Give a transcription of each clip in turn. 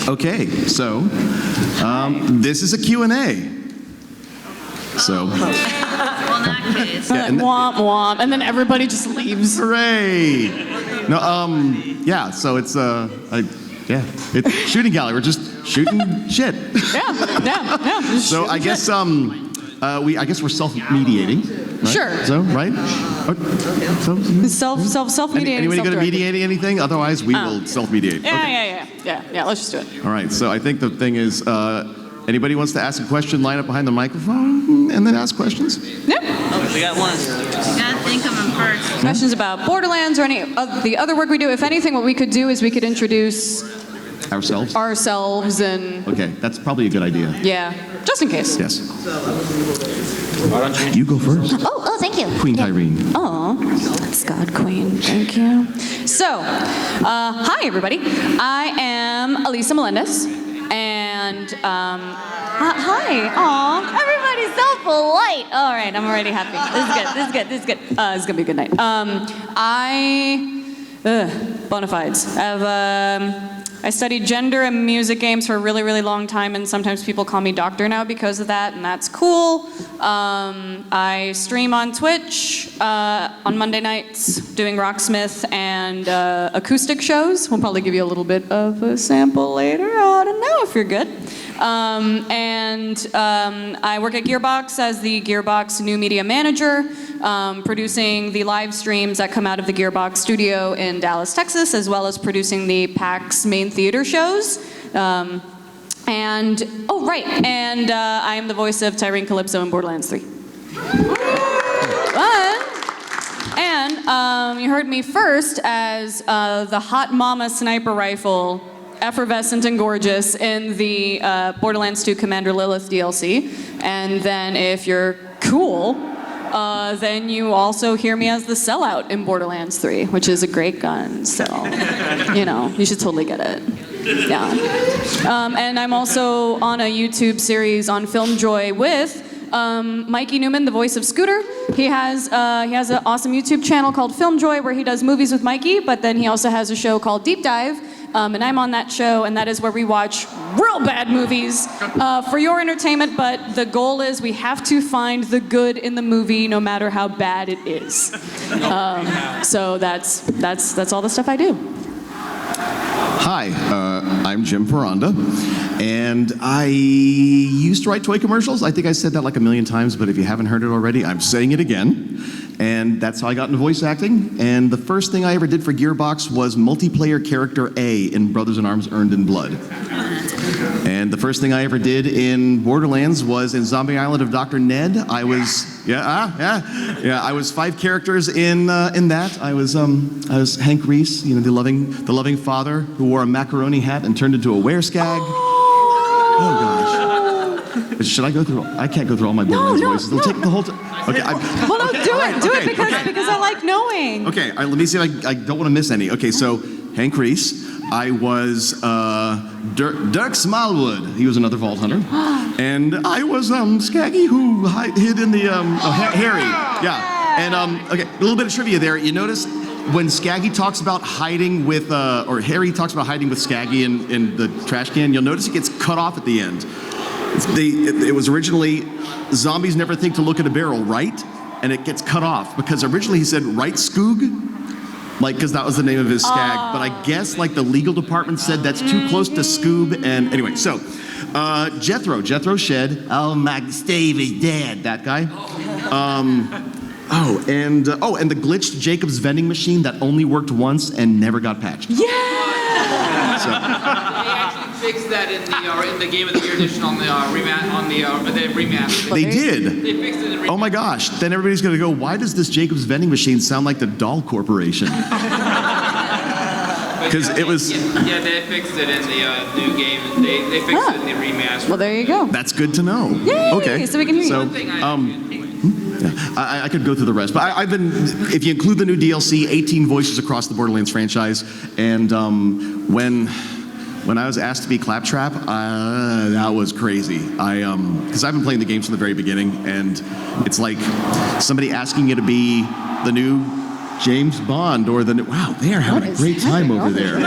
Okay, so this is a Q&A. So, Well, in that case. yeah, and Womp womp, and then everybody just leaves. hooray! No, yeah. So it's it's shooting gallery. We're just shooting shit. Yeah. So I guess I guess we're self-mediating. Right? Sure. So right. Self-mediating. Anybody good at self-directed. mediating anything? Otherwise, we will self-mediate. Yeah. Let's just do it. All right. So I think the thing is, anybody wants to ask a question, line up behind the microphone and then ask questions. Yeah. Oh, we got one. You gotta think of them first. Questions about Borderlands or any of the other work we do. If anything, what we could do is we could introduce Ourselves. and Okay, that's probably a good idea. yeah, just in case. Yes. You go first. Oh, thank you. Queen Tyreen. Oh, God Queen, thank you. So, hi everybody. I am Elisa Melendez, and hi. Aw, everybody's so polite. All right, I'm already happy. This is good. This is gonna be a good night. Bona fides. I studied gender and music games for a really, really long time, and sometimes people call me doctor now because of that, and that's cool. I stream on Twitch on Monday nights doing Rocksmith and acoustic shows. We'll probably give you a little bit of a sample later. I don't know if you're good. I work at Gearbox as the Gearbox new media manager, producing the live streams that come out of the Gearbox studio in Dallas, Texas, as well as producing the PAX main theater shows. I am the voice of Tyreen Calypso in Borderlands 3. You heard me first as the hot mama sniper rifle, effervescent and gorgeous, in the Borderlands 2 Commander Lilith DLC. And then if you're cool, then you also hear me as the sellout in Borderlands 3, which is a great gun, so, you should totally get it. Yeah. And I'm also on a YouTube series on FilmJoy with Mikey Newman, the voice of Scooter. He has an awesome YouTube channel called FilmJoy where he does movies with Mikey, but then he also has a show called Deep Dive, and I'm on that show, and that is where we watch real bad movies for your entertainment, but the goal is we have to find the good in the movie no matter how bad it is. So that's all the stuff I do. Hi, I'm Jim Ferranda, and I used to write toy commercials. I think I said that like a million times, but if you haven't heard it already, I'm saying it again. And that's how I got into voice acting. And the first thing I ever did for Gearbox was multiplayer character A in Brothers in Arms Earned in Blood. And the first thing I ever did in Borderlands was in Zombie Island of Dr. Ned. I was I was 5 characters in that. I was Hank Reese, the loving father who wore a macaroni hat and turned into a wereskag. Oh gosh. Should I go through? I can't go through all my Borderlands voices. It'll take the whole time. Okay. Do it because I like knowing. Okay, let me see if I don't want to miss any. Okay, so Hank Reese. I was Dirk Smallwood. He was another Vault Hunter. And I was Skaggy, who hid in the Harry. Yeah. And okay, a little bit of trivia there. You notice when Skaggy talks about hiding with, or Harry talks about hiding with Skaggy in the trash can, you'll notice he gets cut off at the end. It was originally, zombies never think to look at a barrel, right? And it gets cut off because originally he said, right, Skoog? Because that was the name of his skag. But I guess the legal department said that's too close to Scoob. And anyway, so Jethro Shed. Oh, my Steve is dead. That guy. And the glitched Jacob's vending machine that only worked once and never got patched. Yeah. So, they actually fixed that in the Game of the Year edition on the remaster. They did. They fixed it in the Oh my gosh! Then everybody's gonna go. Why does this Jacob's vending machine sound like the Doll Corporation? Because it was. Yeah, they fixed it in the new game. They fixed it in the remaster. Well, there you go. That's good to know. Yay! Okay. So we can hear you. One thing I could go through the rest, but I've been, if you include the new DLC, 18 voices across the Borderlands franchise, and when I was asked to be Claptrap, that was crazy. Because I've been playing the games from the very beginning, and it's like somebody asking you to be the new James Bond or the new, wow, they are having a great time over there.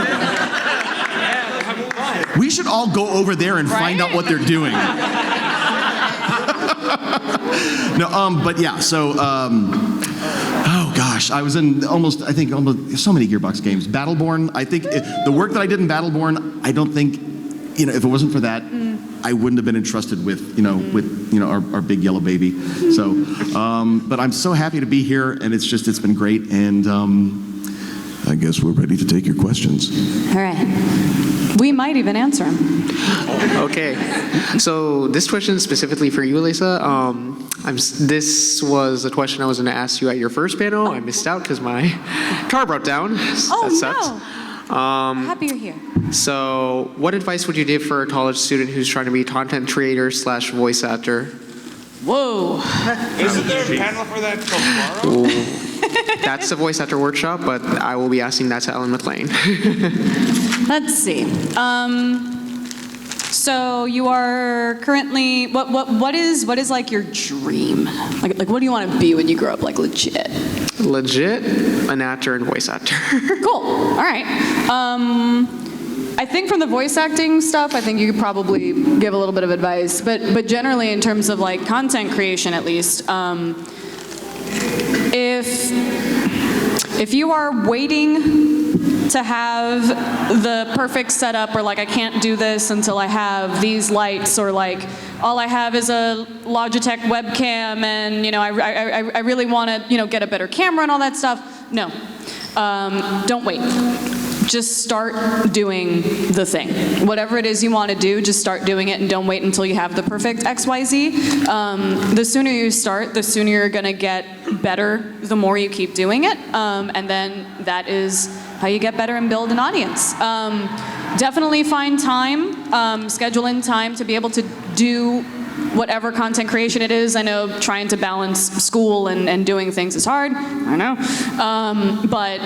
We should all go over there and find out what they're doing. No, but yeah, so, oh gosh, I was in almost so many Gearbox games. Battleborn, I think, the work that I did in Battleborn, I don't think, if it wasn't for that, I wouldn't have been entrusted with, our big yellow baby. So, but I'm so happy to be here, and it's been great, and I guess we're ready to take your questions. All right. We might even answer them. Okay, so this question is specifically for you, Elisa. This was a question I was going to ask you at your first panel. I missed out because my car broke down. Oh, that sucks. no. I'm happy you're here. So what advice would you give for a college student who's trying to be a content creator / voice actor? Whoa. Isn't there a panel for that tomorrow? That's the voice actor workshop, but I will be asking that to Ellen McLean. Let's see. So you are currently, what is like your dream? Like what do you want to be when you grow up, like legit? Legit, an actor and voice actor. Cool, all right. I think from the voice acting stuff, I think you could probably give a little bit of advice, but generally in terms of like content creation at least, if you are waiting to have the perfect setup, or like I can't do this until I have these lights, or like all I have is a Logitech webcam, and I really want to get a better camera and all that stuff. No, don't wait. Just start doing the thing. Whatever it is you want to do, just start doing it, and don't wait until you have the perfect XYZ. The sooner you start, the sooner you're going to get better, the more you keep doing it. And then that is how you get better and build an audience. Definitely find time, schedule in time to be able to do whatever content creation it is. I know trying to balance school and doing things is hard, I know. But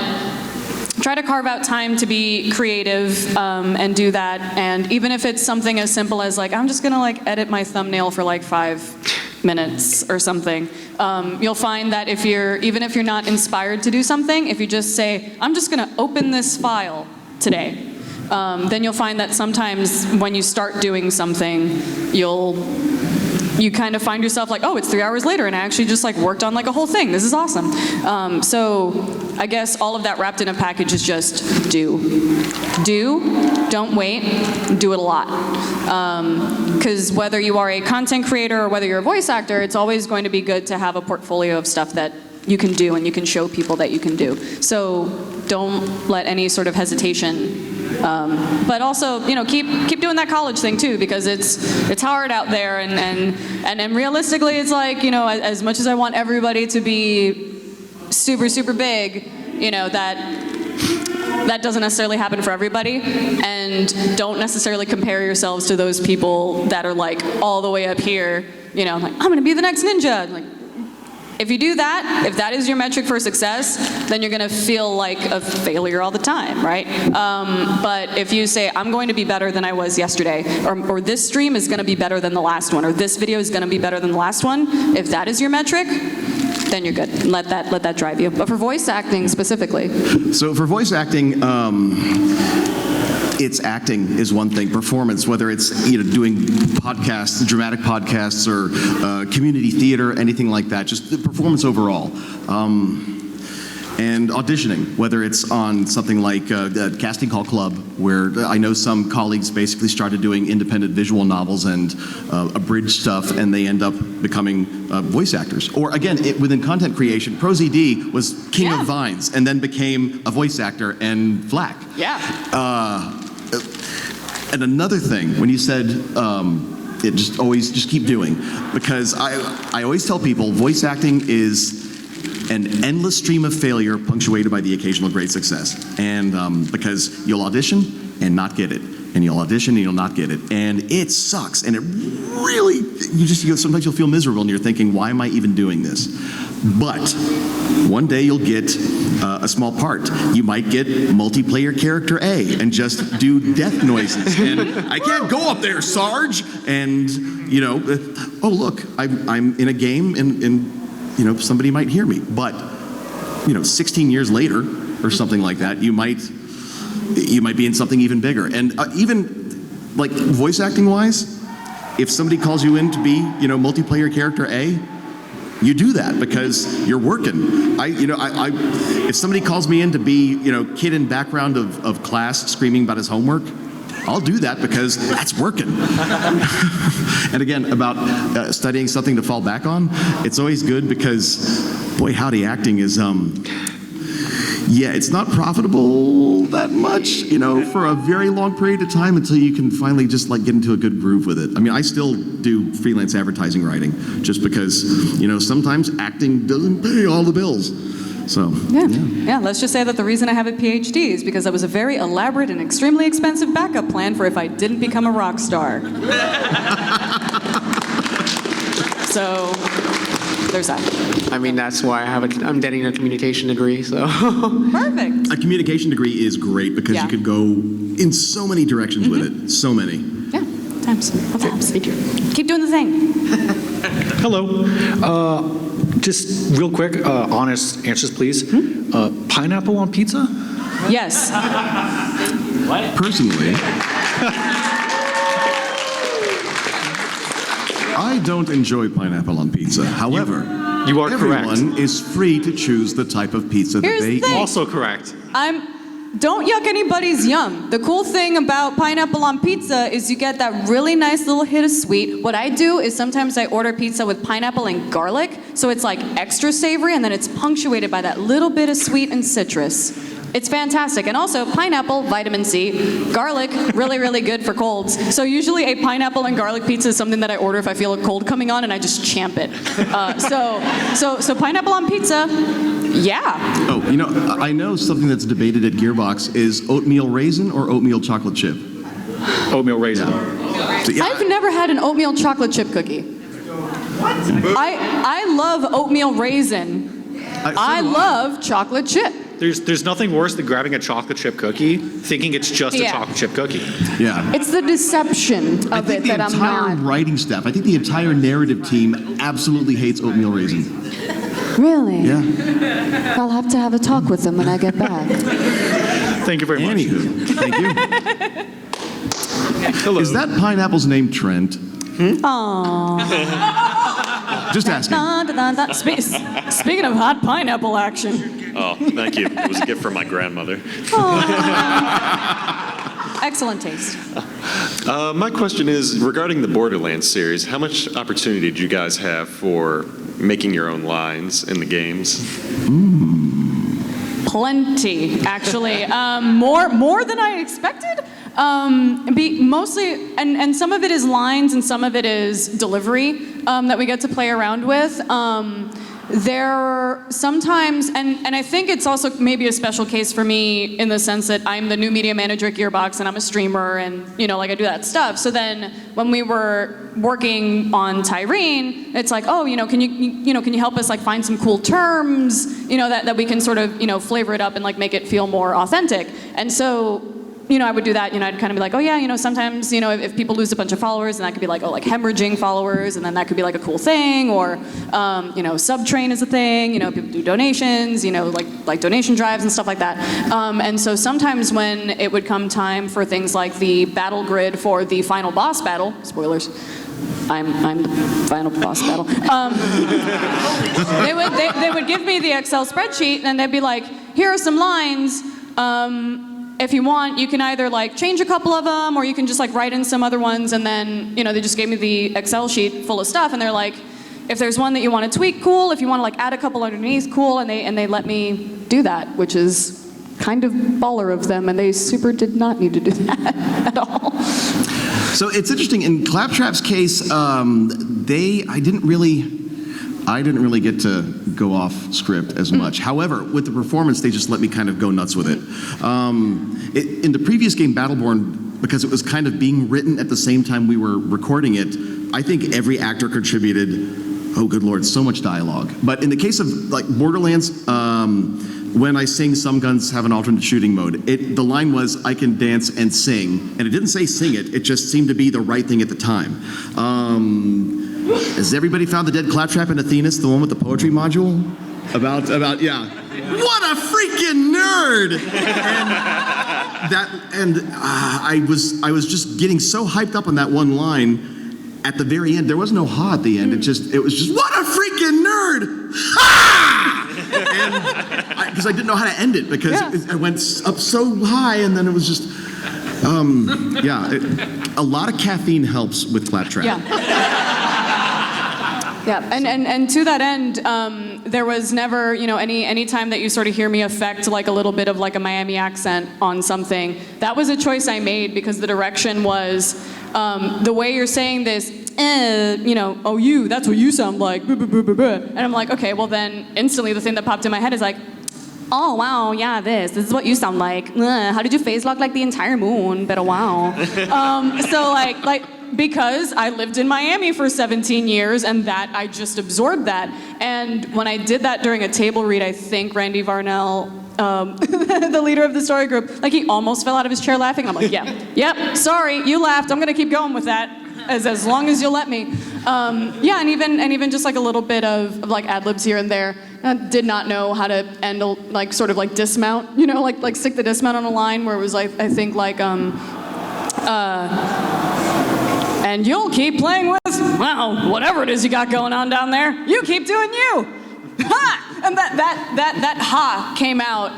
try to carve out time to be creative and do that. And even if it's something as simple as like, I'm just gonna like edit my thumbnail for like 5 minutes or something, you'll find that even if you're not inspired to do something, if you just say, I'm just gonna open this file today, then you'll find that sometimes when you start doing something, you kind of find yourself like, oh, it's 3 hours later and I actually just like worked on like a whole thing. This is awesome. So I guess all of that wrapped in a package is just do. Don't wait, do it a lot. Because whether you are a content creator or whether you're a voice actor, it's always going to be good to have a portfolio of stuff that you can do and you can show people that you can do. So don't let any sort of hesitation. But also, keep doing that college thing too, because it's hard out there, and realistically, it's like, as much as I want everybody to be super, super big, that doesn't necessarily happen for everybody, and don't necessarily compare yourselves to those people that are like all the way up here, like, I'm gonna be the next ninja. Like, if you do that, if that is your metric for success, then you're gonna feel like a failure all the time, right? But if you say, I'm going to be better than I was yesterday, or this stream is gonna be better than the last one, or this video is gonna be better than the last one, if that is your metric, then you're good. Let that drive you. But for voice acting specifically. So for voice acting, it's acting is one thing. Performance, whether it's doing podcasts, dramatic podcasts, or community theater, anything like that. Just the performance overall. And auditioning, whether it's on something like the Casting Call Club, where I know some colleagues basically started doing independent visual novels and abridged stuff, and they end up becoming voice actors. Or again, within content creation, ProZD was king of Vines, and then became a voice actor and Flack. Yeah. And another thing, when you said it just keep doing, because I always tell people voice acting is an endless stream of failure punctuated by the occasional great success. And because you'll audition and not get it, and you'll audition and you'll not get it, and it sucks, and it really, sometimes you'll feel miserable and you're thinking, why am I even doing this? But one day you'll get a small part. You might get multiplayer character A and just do death noises. And I can't go up there, Sarge. And oh look, I'm in a game and somebody might hear me. But 16 years later or something like that, you might be in something even bigger. And even like voice acting wise, if somebody calls you in to be, multiplayer character A, you do that because you're working. If somebody calls me in to be, kid in background of class screaming about his homework, I'll do that because that's working. And again, about studying something to fall back on, it's always good because, boy, howdy, acting is, it's not profitable that much, for a very long period of time until you can finally just like get into a good groove with it. I mean, I still do freelance advertising writing just because, sometimes acting doesn't pay all the bills. So, yeah, let's just say that the reason I have a PhD is because that was a very elaborate and extremely expensive backup plan for if I didn't become a rock star. So, there's that. I mean, that's why I'm getting a communication degree, so. Perfect. A communication degree is great because you could go in so many directions with it. So many. Yeah, times. Thank you. Keep doing the thing. Hello. Just real quick, honest answers, please. Pineapple on pizza? Yes. Personally, I don't enjoy pineapple on pizza. However, You are correct. everyone is free to choose the type of pizza Here's that the they thing. eat. Also correct. Don't yuck anybody's yum. The cool thing about pineapple on pizza is you get that really nice little hit of sweet. What I do is sometimes I order pizza with pineapple and garlic, so it's like extra savory, and then it's punctuated by that little bit of sweet and citrus. It's fantastic. And also, pineapple, vitamin C, garlic, really, really good for colds. So usually a pineapple and garlic pizza is something that I order if I feel a cold coming on, and I just champ it. So pineapple on pizza, yeah. Oh, I know something that's debated at Gearbox is oatmeal raisin or oatmeal chocolate chip. Oatmeal raisin. So, yeah, I've never had an oatmeal chocolate chip cookie. I love oatmeal raisin. I love chocolate chip. There's nothing worse than grabbing a chocolate chip cookie, thinking it's just a chocolate chip cookie. yeah. It's the deception I of think it the that I'm entire not. writing staff, I think the entire narrative team absolutely hates oatmeal raisin. Really? Yeah. I'll have to have a talk with them when I get back. Thank you very much. Anywho, thank you. Hello. Is that pineapple's name Trent? Just asking. Speaking of hot pineapple action. Oh, thank you. It was a gift from my grandmother. Excellent taste. My question is regarding the Borderlands series. How much opportunity did you guys have for making your own lines in the games? Plenty, actually. More than I expected. Mostly, and some of it is lines and some of it is delivery that we get to play around with. There sometimes, and I think it's also maybe a special case for me in the sense that I'm the new media manager at Gearbox and I'm a streamer and, I do that stuff. So then when we were working on Tyreen, it's like, oh, can you help us like find some cool terms, that we can sort of, flavor it up and like make it feel more authentic. And so, I would do that, I'd kind of be like, oh yeah, sometimes, if people lose a bunch of followers, and that could be like, oh, like hemorrhaging followers, and then that could be like a cool thing, or, subtrain is a thing, people do donations, like donation drives and stuff like that. And so sometimes when it would come time for things like the battle grid for the final boss battle, spoilers, I'm the final boss battle. They would give me the Excel spreadsheet, and they'd be like, here are some lines, if you want, you can either like change a couple of them or you can just like write in some other ones, and then, they just gave me the Excel sheet full of stuff, and they're like, if there's one that you want to tweak, cool. If you want to like add a couple underneath, cool. And they let me do that, which is kind of baller of them, and they super did not need to do that at all. So it's interesting, in Claptrap's case, I didn't really get to go off script as much. However, with the performance, they just let me kind of go nuts with it. In the previous game, Battleborn, because it was kind of being written at the same time we were recording it, I think every actor contributed, oh good lord, so much dialogue. But in the case of like Borderlands, when I sing Some Guns Have an Alternate Shooting Mode, the line was, I can dance and sing. And it didn't say sing it just seemed to be the right thing at the time. Has everybody found the dead Claptrap in Athenas, the one with the poetry module? About, yeah. What a freaking nerd! And I was just getting so hyped up on that one line. At the very end, there was no ha at the end. It was just what a freaking nerd! Ha! And because I didn't know how to end it because I went up so high, and then it was just a lot of caffeine helps with Claptrap. Yeah, and to that end, there was never, any time that you sort of hear me affect like a little bit of like a Miami accent on something, that was a choice I made because the direction was, the way you're saying this, oh you, that's what you sound like, and I'm like, okay, well then instantly the thing that popped in my head is like, oh wow, yeah, this is what you sound like. How did you phase lock like the entire moon? But wow. So like. Because I lived in Miami for 17 years and that I just absorbed that. And when I did that during a table read, I think Randy Varnell, the leader of the story group, like he almost fell out of his chair laughing. I'm like, yep, sorry, you laughed. I'm gonna keep going with that as long as you'll let me. And even just like a little bit of like ad libs here and there. I did not know how to end like sort of like dismount, like stick the dismount on a line where it was like I think like and you'll keep playing with, well, whatever it is you got going on down there. You keep doing you. Ha! And that ha came out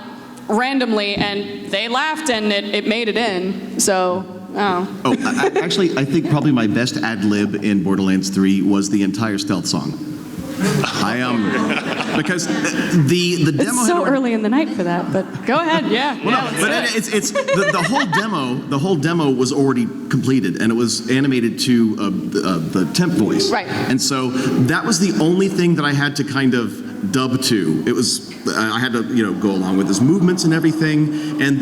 randomly, and they laughed, and it made it in. So, I think probably my best ad lib in Borderlands 3 was the entire stealth song. Because the demo. It's so early in the night for that, but go ahead, it's the whole demo. The whole demo was already completed, and it was animated to the temp voice. Right. And so that was the only thing that I had to kind of dub to. It was I had to go along with his movements and everything. And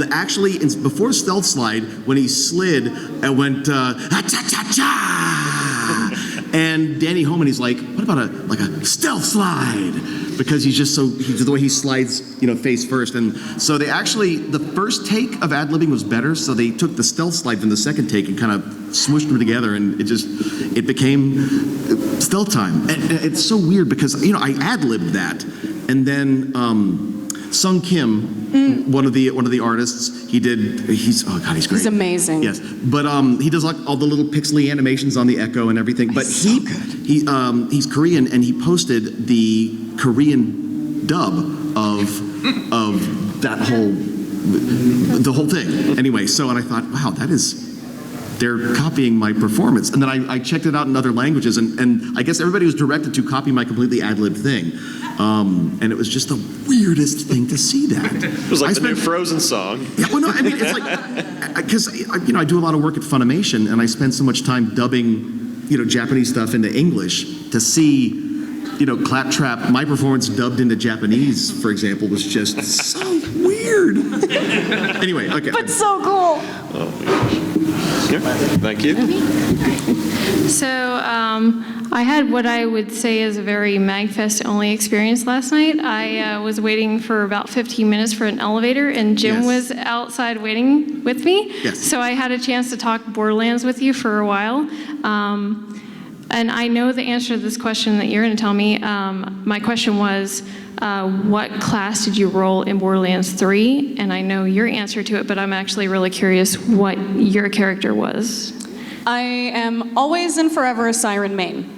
before Stealth Slide, when he slid and went cha-cha-cha. And Danny Homan, like, what about a stealth slide? Because he's just the way he slides, face first. And so the first take of ad-libbing was better, so they took the stealth slide from the second take and kind of smooshed them together, and it became stealth time. And it's so weird because, I ad-libbed that. And then Sung Kim, one of the artists, he's great. He's amazing. Yes, but he does like all the little pixely animations on the Echo and everything. But he's Korean, and he posted the Korean dub of that the whole thing. Anyway, and I thought, wow, they're copying my performance. And then I checked it out in other languages, and I guess everybody was directed to copy my completely ad-libbed thing. And it was just the weirdest thing to see that. It was like the new Frozen song. Yeah, well, no, I mean, it's like, because, I do a lot of work at Funimation, and I spend so much time dubbing, Japanese stuff into English. To see, Claptrap, my performance dubbed into Japanese, for example, was just so weird. Anyway, okay. But so cool. Oh, my gosh. Yeah, thank you. So I had what I would say is a very MAGFest only experience last night. I was waiting for about 15 minutes for an elevator, and Jim was outside waiting with me. Yes. So I had a chance to talk Borderlands with you for a while. And I know the answer to this question that you're going to tell me. My question was, what class did you roll in Borderlands 3? And I know your answer to it, but I'm actually really curious what your character was. I am always and forever a Siren main.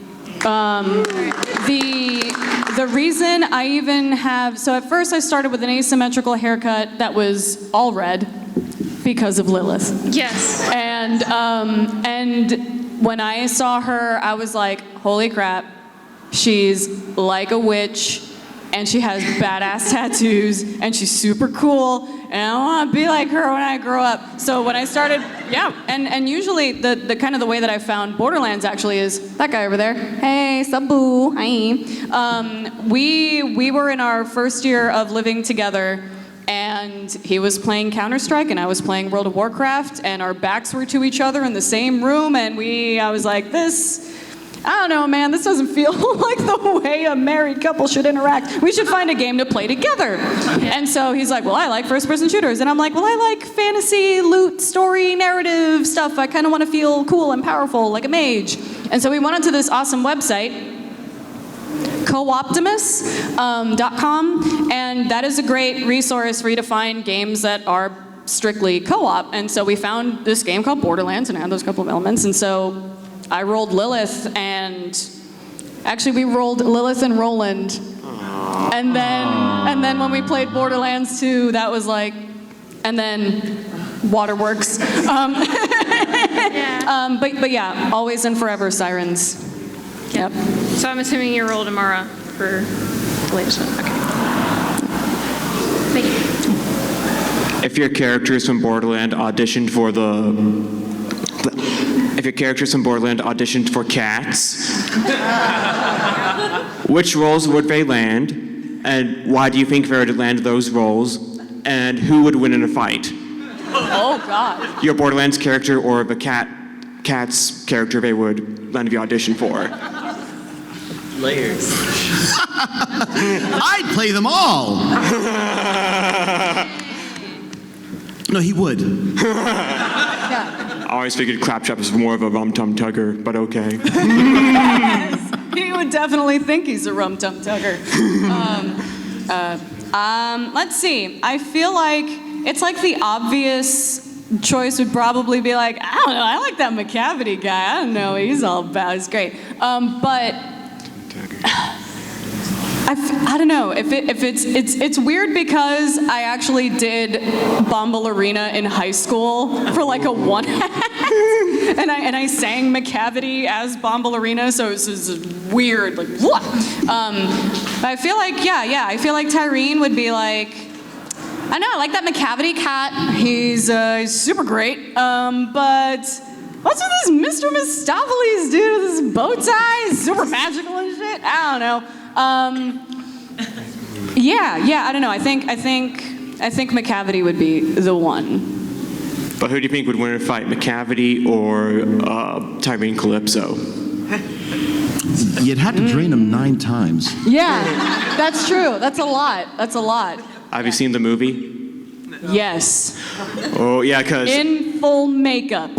The reason I even have, so at first I started with an asymmetrical haircut that was all red because of Lilith. Yes. And when I saw her, I was like, holy crap, she's like a witch, and she has badass tattoos, and she's super cool, and I want to be like her when I grow up. So when I started, and usually the kind of the way that I found Borderlands actually is that guy over there. Hey, Sabu, hi. We were in our first year of living together, and he was playing Counter-Strike, and I was playing World of Warcraft, and our backs were to each other in the same room, and I was like, I don't know, man, this doesn't feel like the way a married couple should interact. We should find a game to play together. And so he's like, well, I like first-person shooters. And I'm like, well, I like fantasy, loot, story, narrative stuff. I kind of want to feel cool and powerful like a mage. And so we went onto this awesome website, cooptimus.com, and that is a great resource for you to find games that are strictly co-op. And so we found this game called Borderlands and it had those couple of elements. And so I rolled Lilith, and actually we rolled Lilith and Roland. And then when we played Borderlands 2, that was like, and then Waterworks. But yeah, always and forever Sirens. Yep. So I'm assuming you rolled Amara for the latest one. Okay. Thank you. If your characters from Borderland auditioned for cats, which roles would they land, and why do you think they would land those roles, and who would win in a fight? Oh God. Your Borderlands character or the cat's character they would land the audition for? Layers. I'd play them all. No, he would. Yeah. I always figured Claptrap was more of a rum-tum tugger, but okay. He would definitely think he's a rum-tum tugger. Let's see. I feel like it's like the obvious choice would probably be like, I don't know, I like that McCavity guy. I don't know what he's all about. He's great. But I don't know if it's weird because I actually did Bomble Arena in high school for like a one act, and I sang McCavity as Bomble Arena, so it's weird, like what? But I feel like I feel like Tyreen would be like, I know, I like that McCavity cat. He's super great. But what's with this Mr. Mistopheles dude with his bow tie? He's super magical and shit. I don't know. Yeah, I don't know. I think McCavity would be the one. But who do you think would win a fight, McCavity or Tyreen Calypso? You'd have to drain him 9 times. Yeah, that's true. That's a lot. Have you seen the movie? Yes. Oh, yeah, because... In full makeup.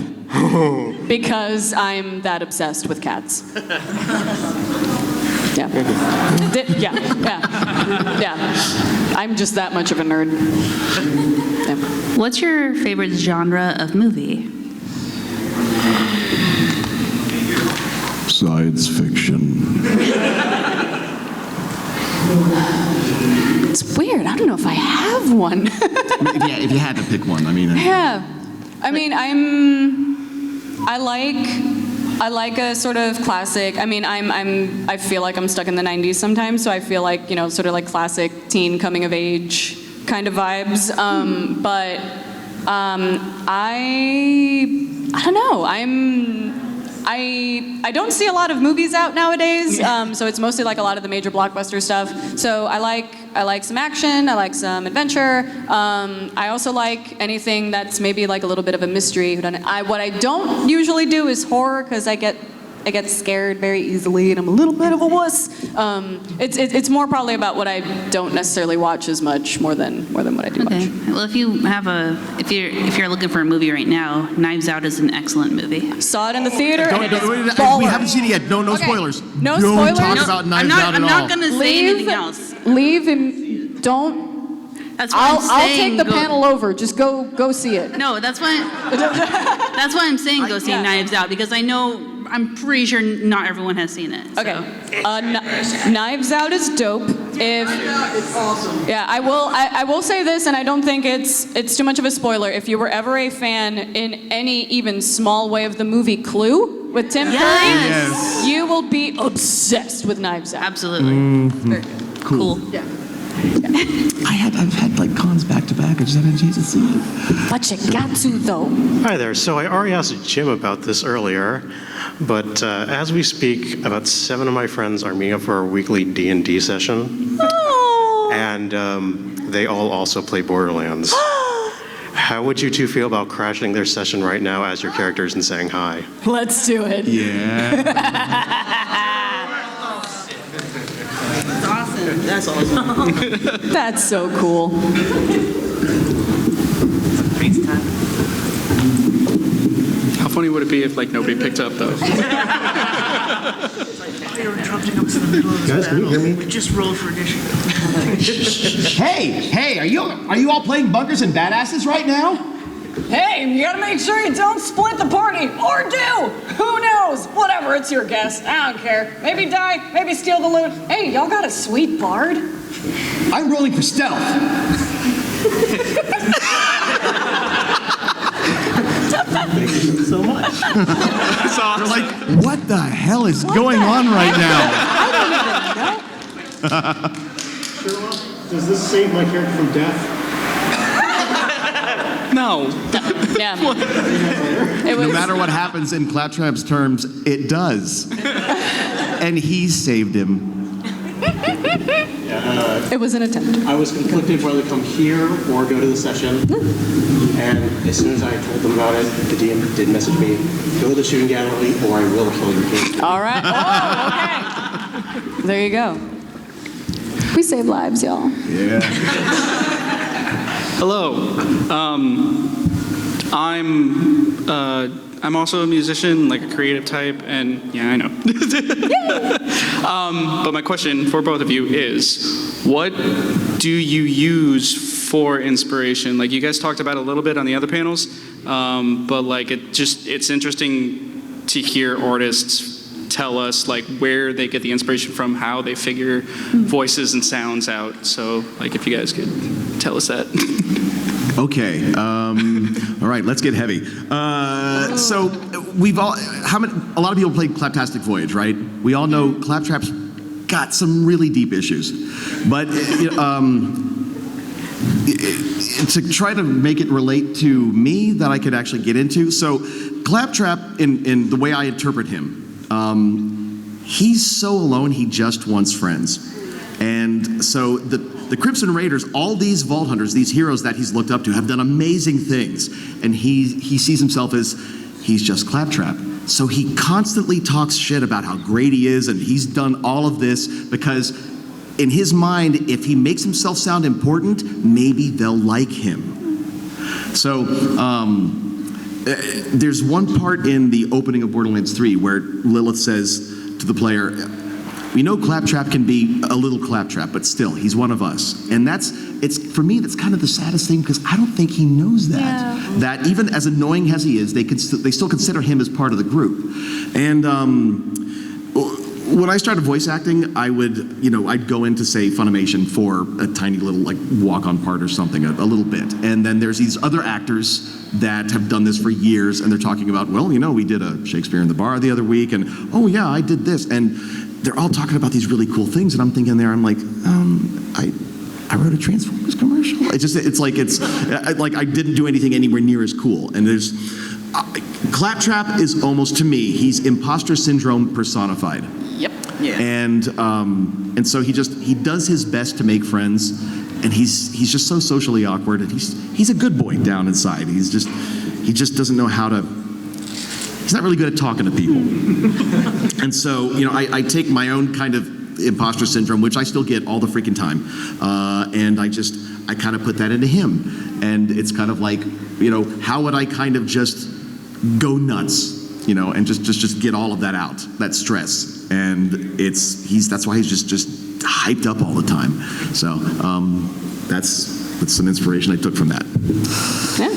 Because I'm that obsessed with cats. Yeah. Yeah. I'm just that much of a nerd. Yeah. What's your favorite genre of movie? Science fiction. It's weird. I don't know if I have one. If you had to pick one, I mean. Yeah. I mean, I like a sort of classic. I mean, I feel like I'm stuck in the 90s sometimes, so I feel like, sort of like classic teen coming of age kind of vibes. But I don't know. I don't see a lot of movies out nowadays, so it's mostly like a lot of the major blockbuster stuff. So I like some action, I like some adventure. I also like anything that's maybe like a little bit of a mystery. What I don't usually do is horror, because I get scared very easily, and I'm a little bit of a wuss. It's more probably about what I don't necessarily watch as much, more than what I do watch. Well, if you're looking for a movie right now, Knives Out is an excellent movie. Saw it in the theater. And it is We baller. haven't seen it yet. No Okay. spoilers. No Don't spoilers? talk about Knives Out at all. I'm not going to say anything else. Leave and don't. That's what I'm I'll saying. take the panel over. Just go see it. No, that's why I'm saying go see Yeah. Knives Out, because I'm pretty sure not everyone has seen it. So. Okay. Knives Out is dope. It's awesome. Yeah, I will say this, and I don't think it's too much of a spoiler. If you were ever a fan in any even small way of the movie Clue with Tim Yes. Curry, you will be obsessed with Knives Out. Absolutely. Very good. Cool. Yeah. I've had like cons back to back. I just haven't had a chance to see it. But you got to though. Hi there. So I already asked Jim about this earlier, but as we speak, about 7 of my friends are meeting up for a weekly D&D session, and they all also play Borderlands. How would you two feel about crashing their session right now as your characters and saying hi? Let's do it. Yeah. That's awesome. That's so cool. How funny would it be if nobody picked up though? You're interrupting us in the middle of this Guys, can you hear me? We just rolled for initiative. Hey, are you all playing bunkers and badasses right now? Hey, you gotta make sure you don't split the party, or do! Who knows? Whatever, it's your guess. I don't care. Maybe die, maybe steal the loot. Hey, y'all got a sweet bard? I'm rolling for stealth. Thank you so much. That's awesome. They're like, what the hell is going on right now? Sherlock, does this save my character from death? No. Yeah. No matter what happens in Claptrap's terms, it does. And he saved him. It was an attempt. I was conflicted whether to come here or go to the session. And as soon as I told them about it, the DM did message me, go to the shooting gallery or I will kill your king. All right. Oh, okay. There you go. We save lives, y'all. Yeah. Hello. I'm also a musician, like a creative type, and yeah, I know. But my question for both of you is, what do you use for inspiration? Like you guys talked about a little bit on the other panels, but like it's interesting to hear artists tell us like where they get the inspiration from, how they figure voices and sounds out. So like if you guys could tell us that. Okay. All right. Let's get heavy. So a lot of people played Claptastic Voyage, right? We all know Claptrap's got some really deep issues, but to try to make it relate to me that I could actually get into. So Claptrap, in the way I interpret him, he's so alone. He just wants friends, and so the Crimson Raiders, all these Vault Hunters, these heroes that he's looked up to, have done amazing things. And he sees himself as, he's just Claptrap. So he constantly talks shit about how great he is, and he's done all of this because in his mind, if he makes himself sound important, maybe they'll like him. So there's one part in the opening of Borderlands 3 where Lilith says to the player, we know Claptrap can be a little Claptrap, but still, he's one of us. And for me, that's kind of the saddest thing because I don't think he knows that. Yeah. That even as annoying as he is, they still consider him as part of the group. And when I started voice acting, I'd go into, say, Funimation for a tiny little like walk-on part or something, a little bit. And then there's these other actors that have done this for years, and they're talking about, well, we did a Shakespeare in the Bar the other week, and oh yeah, I did this. And they're all talking about these really cool things, and I'm thinking there, I'm like, I wrote a Transformers commercial. It's like I didn't do anything anywhere near as cool. And there's Claptrap is almost, to me, he's imposter syndrome personified. Yep. Yeah. And so he does his best to make friends, and he's just so socially awkward, and he's a good boy down inside. He just doesn't know how to. He's not really good at talking to people. And so, I take my own kind of imposter syndrome, which I still get all the freaking time, and I kind of put that into him. And it's kind of like, how would I kind of just go nuts, and just get all of that out, that stress. And that's why he's just hyped up all the time. So that's some inspiration I took from that. Yeah.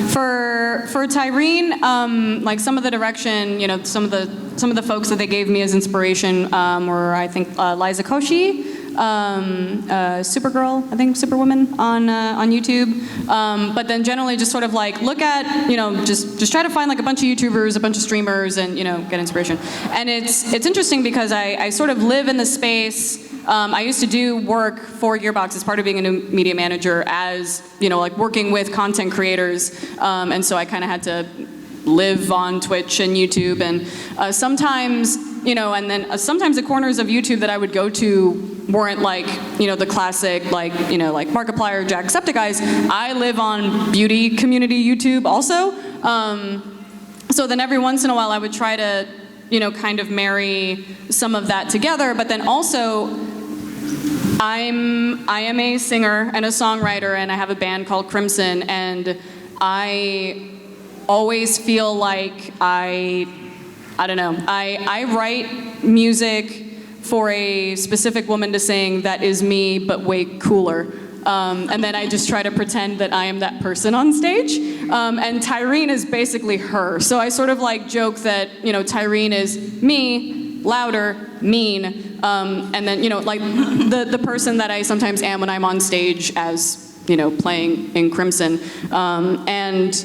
For Tyreen, like some of the direction, some of the folks that they gave me as inspiration were, I think, Liza Koshy, Supergirl, I think Superwoman on YouTube. But then generally just sort of like look at, just try to find like a bunch of YouTubers, a bunch of streamers, and get inspiration. And it's interesting because I sort of live in the space. I used to do work for Gearbox as part of being a new media manager as, like working with content creators. And so I kind of had to live on Twitch and YouTube. And sometimes, sometimes the corners of YouTube that I would go to weren't like, the classic, like Markiplier, Jacksepticeye's. I live on beauty community YouTube also. So then every once in a while I would try to, kind of marry some of that together, but then also I am a singer and a songwriter, and I have a band called Crimson, and I always feel like I I don't know. I write music for a specific woman to sing that is me, but way cooler. And then I just try to pretend that I am that person on stage. And Tyreen is basically her. So I sort of like joke that, Tyreen is me, louder, mean, and then, like the person that I sometimes am when I'm on stage as, playing in Crimson. And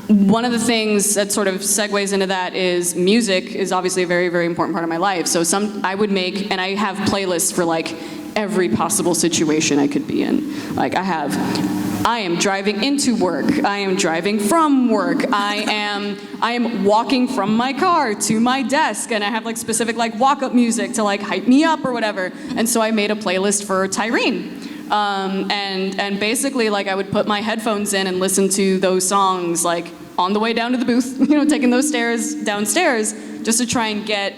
one of the things that sort of segues into that is music is obviously a very, very important part of my life. So I would make, and I have playlists for like every possible situation I could be in. Like I am driving into work. I am driving from work. I am walking from my car to my desk, and I have like specific like walk-up music to like hype me up or whatever. And so I made a playlist for Tyreen. And basically like I would put my headphones in and listen to those songs like on the way down to the booth, taking those stairs downstairs just to try and get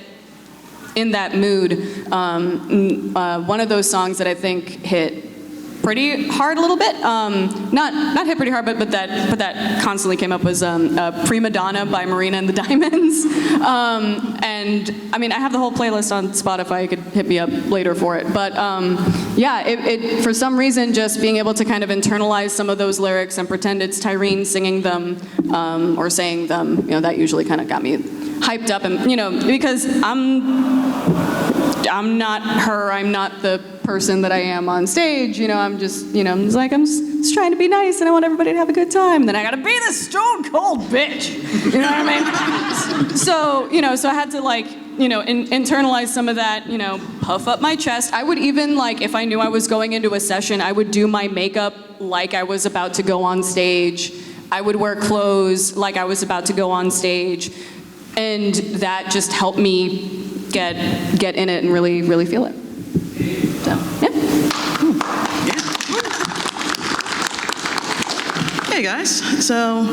in that mood. One of those songs that I think hit pretty hard a little bit, not hit pretty hard, but that constantly came up was Prima Donna by Marina and the Diamonds. And I mean, I have the whole playlist on Spotify. You could hit me up later for it. But yeah, it for some reason, just being able to kind of internalize some of those lyrics and pretend it's Tyreen singing them or saying them, that usually kind of got me hyped up. And because I'm not her, I'm not the person that I am on stage, I'm just, I'm just trying to be nice and I want everybody to have a good time. And then I gotta be this stone cold bitch. You know what I mean? So, so I had to like, internalize some of that, puff up my chest. I would even like, if I knew I was going into a session, I would do my makeup like I was about to go on stage. I would wear clothes like I was about to go on stage. And that just helped me get in it and really, really feel it. So, yeah. Hey guys, so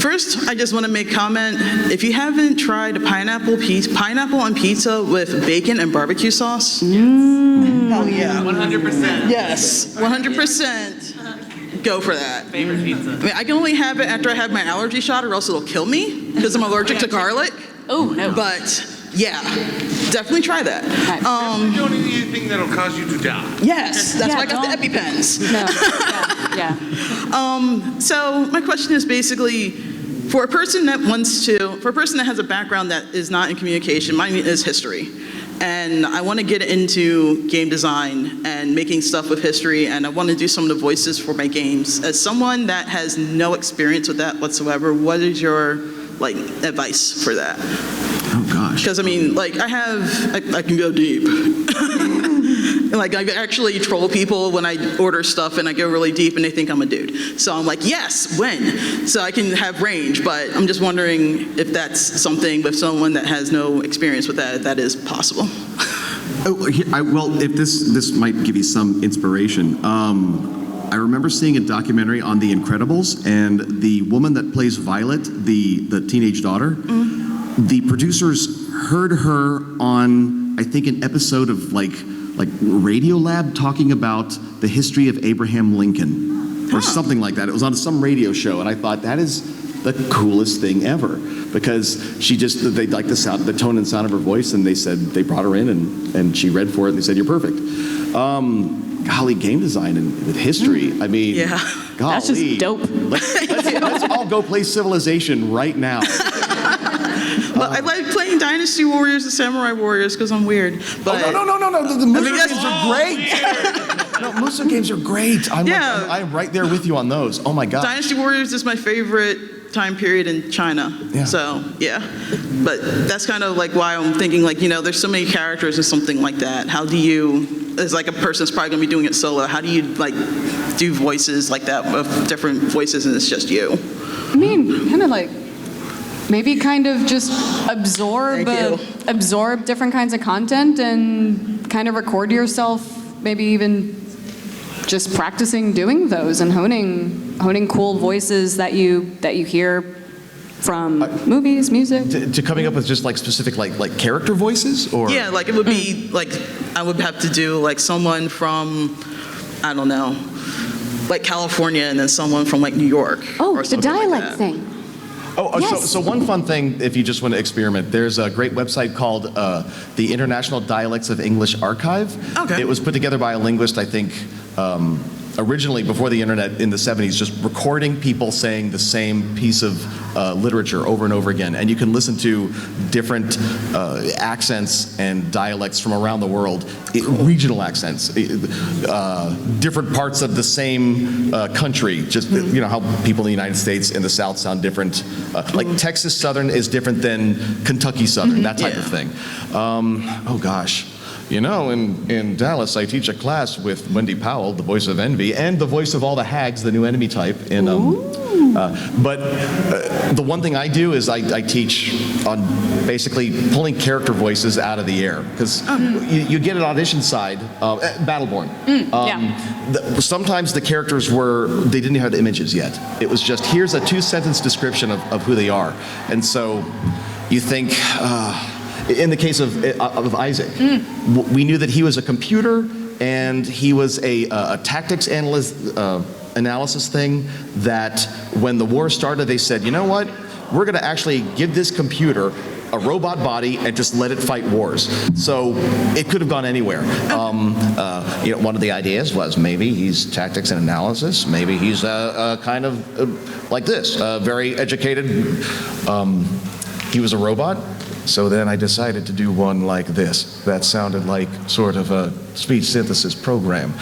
first I just want to make a comment. If you haven't tried pineapple on pizza with bacon and barbecue sauce, hell yeah. 100%. Yes, 100%. Go for that. Favorite pizza. I mean, I can only have it after I have my allergy shot or else it'll kill me because I'm allergic to garlic. Oh, no. But yeah, definitely try that. Definitely don't eat anything that'll cause you to die. Yes, that's why I got the EpiPens. No, yeah. So my question is basically, for a person that has a background that is not in communication, mine is history. And I want to get into game design and making stuff with history, and I want to do some of the voices for my games. As someone that has no experience with that whatsoever, what is your advice for that? Oh gosh. Because I mean, like I can go deep. Like I actually troll people when I order stuff and I go really deep and they think I'm a dude. So I'm like, yes, when? So I can have range, but I'm just wondering if that's something with someone that has no experience with that, if that is possible. Well, if this might give you some inspiration. I remember seeing a documentary on The Incredibles, and the woman that plays Violet, the teenage daughter, the producers heard her on, I think, an episode of like Radiolab talking about the history of Abraham Lincoln or something like that. It was on some radio show, and I thought that is the coolest thing ever, because they liked the tone and sound of her voice, and they said they brought her in and she read for it, and they said, "You're perfect." Golly, game design and with history. I mean, yeah, golly. That's just dope. Let's all go play Civilization right now. But I like playing Dynasty Warriors and Samurai Warriors because I'm weird. But no. The Musa games are great. No, Musa games are great. I'm right there with you on those. Oh my God. Dynasty Warriors is my favorite time period in China. Yeah. So, yeah. But that's kind of like why I'm thinking, there's so many characters or something like that. How do you, as like a person that's probably going to be doing it solo, how do you do voices like that with different voices and it's just you? I mean, kind of like, maybe kind of just absorb different kinds of content and kind of record yourself, maybe even just practicing doing those and honing cool voices that you hear from movies, music. To coming up with just specific character voices, or yeah, it would be I would have to do someone from, I don't know, California, and then someone from New York. Oh, or the dialect thing. So one fun thing, if you just want to experiment, there's a great website called the International Dialects of English Archive. Okay. It was put together by a linguist, I think, originally before the internet in the 70s, just recording people saying the same piece of literature over and over again. And you can listen to different accents and dialects from around the world, regional accents, different parts of the same country. Just, you know, how people in the United States in the South sound different. Like Texas Southern is different than Kentucky Southern, that type of thing. Oh gosh. You know, in Dallas, I teach a class with Wendy Powell, the voice of Envy, and the voice of all the hags, the new enemy type. And but the one thing I do is I teach on basically pulling character voices out of the air, because you get an audition side, Battleborn. Sometimes the characters they didn't have the images yet. It was just, here's a 2-sentence description of who they are, and so you think. In the case of Isaac, we knew that he was a computer and he was a tactics analysis thing, that when the war started, they said, you know what, we're going to actually give this computer a robot body and just let it fight wars. So it could have gone anywhere. You know, one of the ideas was maybe he's tactics and analysis, maybe he's kind of like this, very educated. He was a robot. So then I decided to do one like this. That sounded like sort of a speech synthesis program.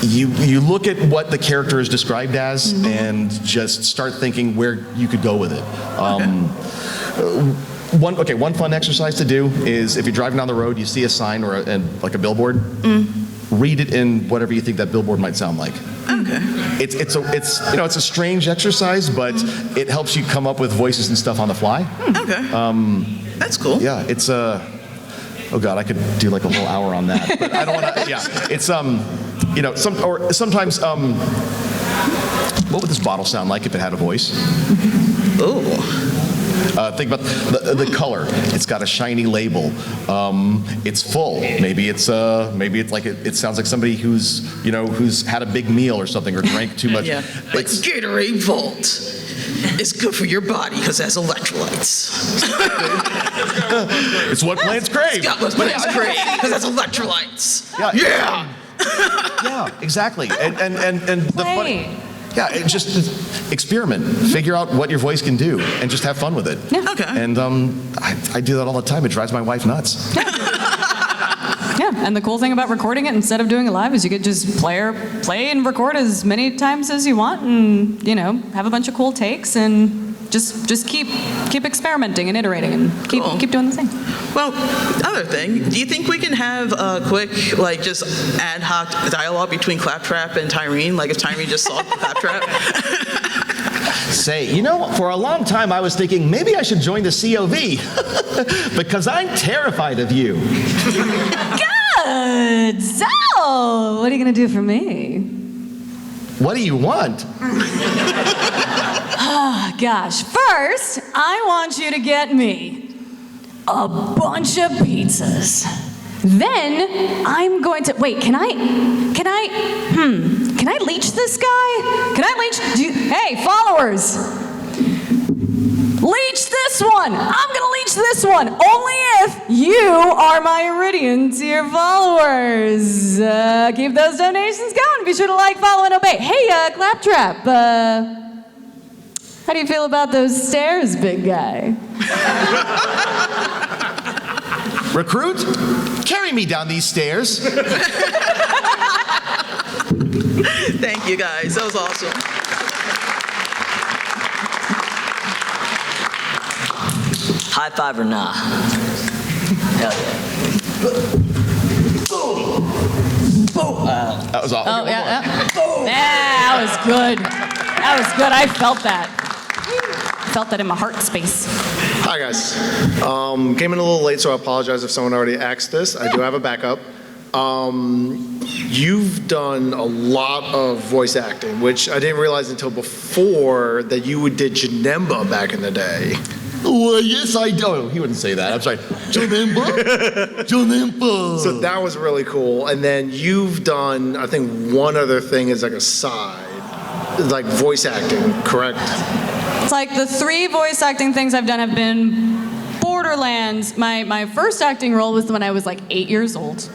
You look at what the character is described as and just start thinking where you could go with it. One fun exercise to do is if you're driving down the road, you see a sign or like a billboard, read it in whatever you think that billboard might sound like. Okay. It's a strange exercise, but it helps you come up with voices and stuff on the fly. Okay. That's cool. Yeah, it's oh God, I could do like a whole hour on that, but I don't want to. Yeah, it's you know, sometimes what would this bottle sound like if it had a voice? Oh. Think about the color. It's got a shiny label. It's full. Maybe it's like it sounds like somebody who's had a big meal or something or drank too much. Yeah. Like Gatorade Volt. It's good for your body because it has electrolytes. It's what plants crave. It's got what plants crave because it has electrolytes. Yeah. Yeah, exactly. And the funny. Yeah, just experiment. Figure out what your voice can do, and just have fun with it. Yeah. Okay. And I do that all the time. It drives my wife nuts. Yeah, and the cool thing about recording it instead of doing it live is you could just play and record as many times as you want, and have a bunch of cool takes, and just keep experimenting and iterating, and keep doing the thing. Well, other thing, do you think we can have a quick, just ad hoc dialogue between Claptrap and Tyreen? Like if Tyreen just saw Claptrap? Say, for a long time I was thinking maybe I should join the COV because I'm terrified of you. Good. So, what are you gonna do for me? What do you want? Oh, gosh. First, I want you to get me a bunch of pizzas. Then I'm going to wait. Can I leech this guy? Can I leech? Hey, followers, leech this one. I'm gonna leech this one only if you are my Iridian tier followers. Keep those donations going. Be sure to like, follow, and obey. Hey, Claptrap. How do you feel about those stairs, big guy? Recruit, carry me down these stairs. Thank you, guys. That was awesome. High five or nah? Hell yeah. That was awesome. Oh, yeah. That was good. That was good. I felt that. I felt that in my heart space. Hi, guys. Came in a little late, so I apologize if someone already asked this. I do have a backup. You've done a lot of voice acting, which I didn't realize until before that you did Janemba back in the day. Well, yes, I do. Oh, he wouldn't say that. I'm sorry. Janemba. So that was really cool. And then you've done, I think, one other thing as like a side. like voice acting, correct? It's like the 3 voice acting things I've done have been Borderlands. My first acting role was when I was like 8 years old.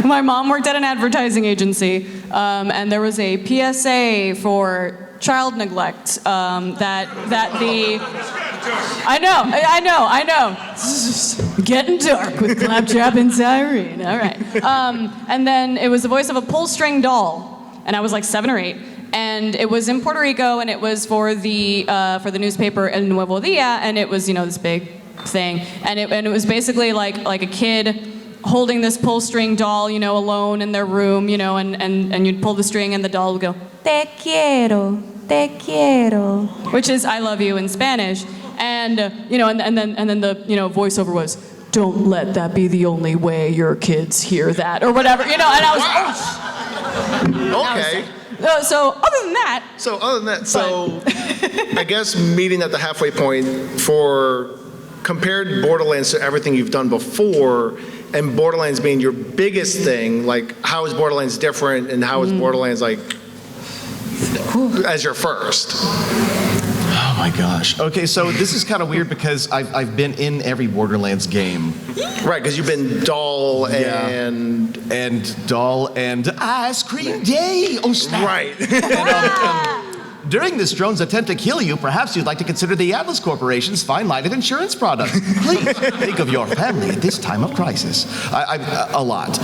My mom worked at an advertising agency, and there was a PSA for child neglect I know. This is getting dark with Claptrap and Tyreen. All right. And then it was the voice of a pull-string doll, and I was like 7 or 8. And it was in Puerto Rico, and it was for the newspaper El Nuevo Dia, and it was this big thing, and it was basically like a kid holding this pull-string doll, alone in their room, and you'd pull the string, and the doll would go, "Te quiero, which is "I love you" in Spanish, and and then the voiceover was, "Don't let that be the only way your kids hear that," or whatever, and I was, Okay. So other than that, I guess meeting at the halfway point for compared Borderlands to everything you've done before, and Borderlands being your biggest thing, like how is Borderlands different, and how is Borderlands like as your first? Oh my gosh. Okay, so this is kind of weird because I've been in every Borderlands game. Right, because you've been Doll and Doll and Ice Cream Day. Oh snap! Right. During this drone's attempt to kill you, perhaps you'd like to consider the Atlas Corporation's fine line of insurance products. Please think of your family at this time of crisis. A lot.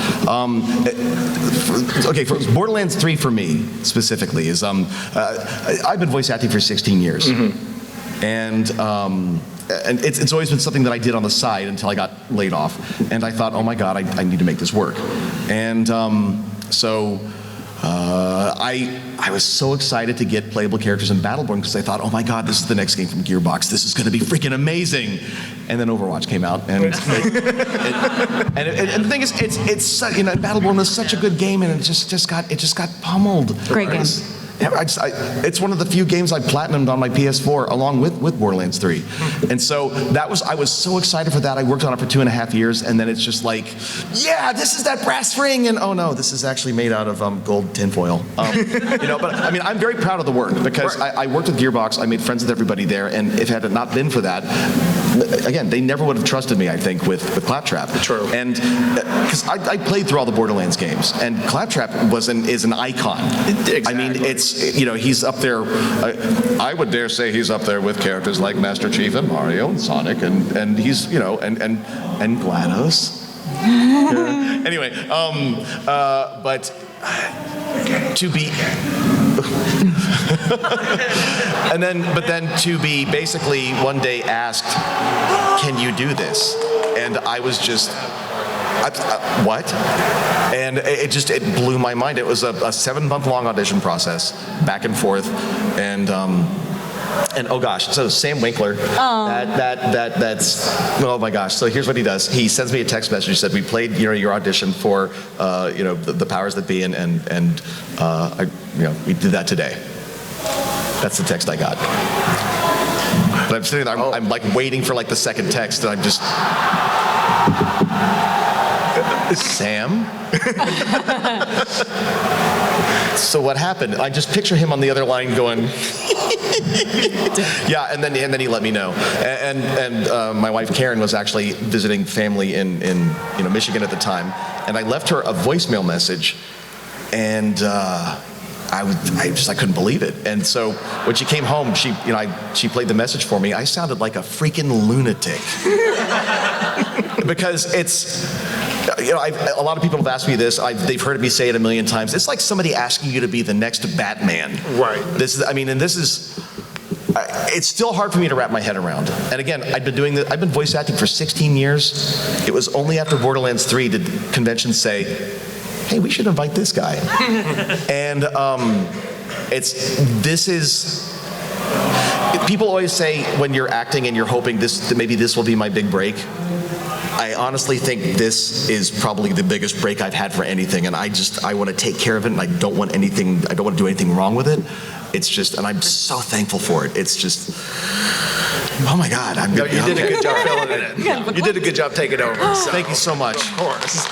Okay, for Borderlands 3 for me specifically is I've been voice acting for 16 years, and it's always been something that I did on the side until I got laid off, and I thought, oh my God, I need to make this work, and so. I was so excited to get playable characters in Battleborn because I thought, oh my God, this is the next game from Gearbox. This is going to be freaking amazing. And then Overwatch came out, and and the thing is, Battleborn was such a good game, and it just got pummeled. Great game. It's one of the few games I platinumed on my PS4 along with Borderlands 3. And so I was so excited for that. I worked on it for 2.5 years, and then it's just like, yeah, this is that brass ring, and oh no, this is actually made out of gold tinfoil. But I mean, I'm very proud of the work because I worked with Gearbox, I made friends with everybody there, and if it had not been for that, again, they never would have trusted me, I think, with Claptrap. True. And because I played through all the Borderlands games, and Claptrap is an icon. Exactly. I mean, he's up there. I would dare say he's up there with characters like Master Chief and Mario and Sonic, and he's and GLaDOS. Anyway, but to be. But then to be basically one day asked, "Can you do this?" And I was just. What? And it blew my mind. It was a 7-month-long audition process, back and forth, and oh gosh, so Sam Winkler, that's oh my gosh. So here's what he does. He sends me a text message. He said, "We played your audition for the powers that be, and we did that today." That's the text I got. But I'm sitting there. I'm like waiting for like the second text, and I'm just. Sam? So what happened? I just picture him on the other line going, yeah, and then he let me know. And my wife Karen was actually visiting family in Michigan at the time, and I left her a voicemail message, and I couldn't believe it. And so when she came home, she played the message for me. I sounded like a freaking lunatic because it's. A lot of people have asked me this. They've heard me say it a million times. It's like somebody asking you to be the next Batman. Right. It's still hard for me to wrap my head around. And again, I've been voice acting for 16 years. It was only after Borderlands 3 did conventions say, "Hey, we should invite this guy." And people always say when you're acting and you're hoping maybe this will be my big break. I honestly think this is probably the biggest break I've had for anything, and I want to take care of it, and I don't want to do anything wrong with it. It's just, and I'm so thankful for it. It's just, oh my God. You did a good job filling it in. You did a good job taking over. So. Thank you so much. Of course.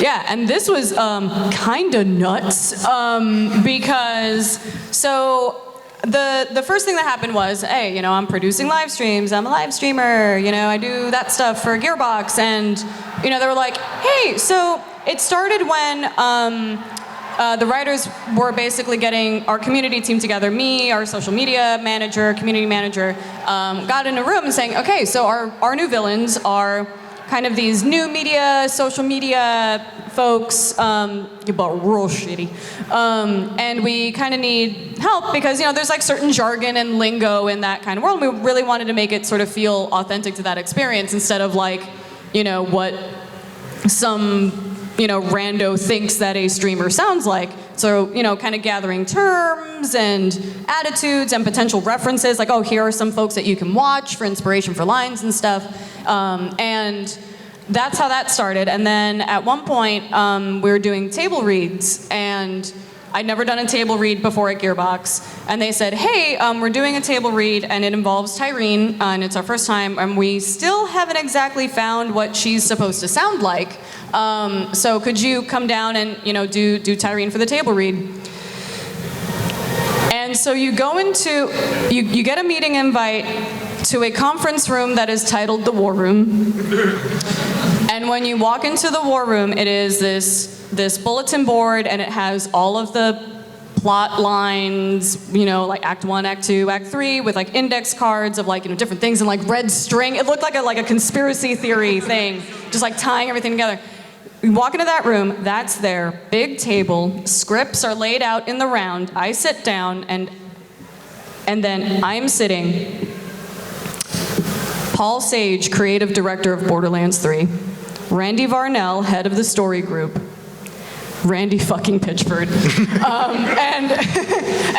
Yeah, and this was kind of nuts because the first thing that happened was, hey, I'm producing live streams. I'm a live streamer. I do that stuff for Gearbox, and they were like, hey, so it started when the writers were basically getting our community team together. Me, our social media manager, community manager, got in a room and saying, okay, so our new villains are kind of these new media, social media folks, but real shitty. And we kind of need help because, there's like certain jargon and lingo in that kind of world. We really wanted to make it sort of feel authentic to that experience instead of like, what some, rando thinks that a streamer sounds like. So, kind of gathering terms and attitudes and potential references, like, oh, here are some folks that you can watch for inspiration for lines and stuff. And that's how that started. And then at one point, we were doing table reads, and I'd never done a table read before at Gearbox. And they said, hey, we're doing a table read, and it involves Tyreen, and it's our first time, and we still haven't exactly found what she's supposed to sound like. So could you come down and, do Tyreen for the table read? And so you go into, you get a meeting invite to a conference room that is titled the War Room. And when you walk into the War Room, it is this bulletin board, and it has all of the plot lines, like Act 1, Act 2, Act 3, with like index cards of like, different things and like red string. It looked like a conspiracy theory thing, just like tying everything together. We walk into that room, that's there, big table, scripts are laid out in the round. I sit down, and then I'm sitting. Paul Sage, creative director of Borderlands 3. Randy Varnell, head of the story group. Randy fucking Pitchford.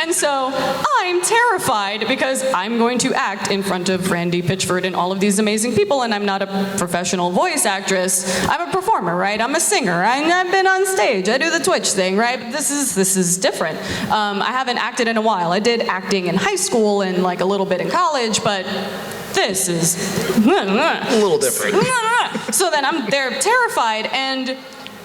And so I'm terrified because I'm going to act in front of Randy Pitchford and all of these amazing people, and I'm not a professional voice actress. I'm a performer, right? I'm a singer. I've been on stage. I do the Twitch thing, right? But this is different. I haven't acted in a while. I did acting in high school and like a little bit in college, but this is a little different. So then I'm there terrified, and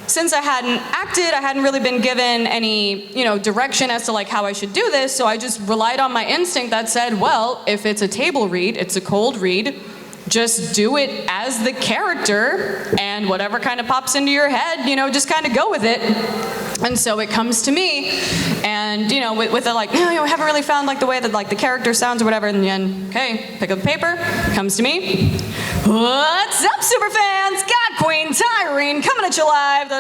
since I hadn't acted, I hadn't really been given any, direction as to like how I should do this, so I just relied on my instinct that said, well, if it's a table read, it's a cold read, just do it as the character, and whatever kind of pops into your head, just kind of go with it. And so it comes to me, and with the like, I haven't really found like the way that like the character sounds or whatever. And then, okay, pick up the paper, comes to me. What's up, superfans? God Queen Tyreen coming at you live,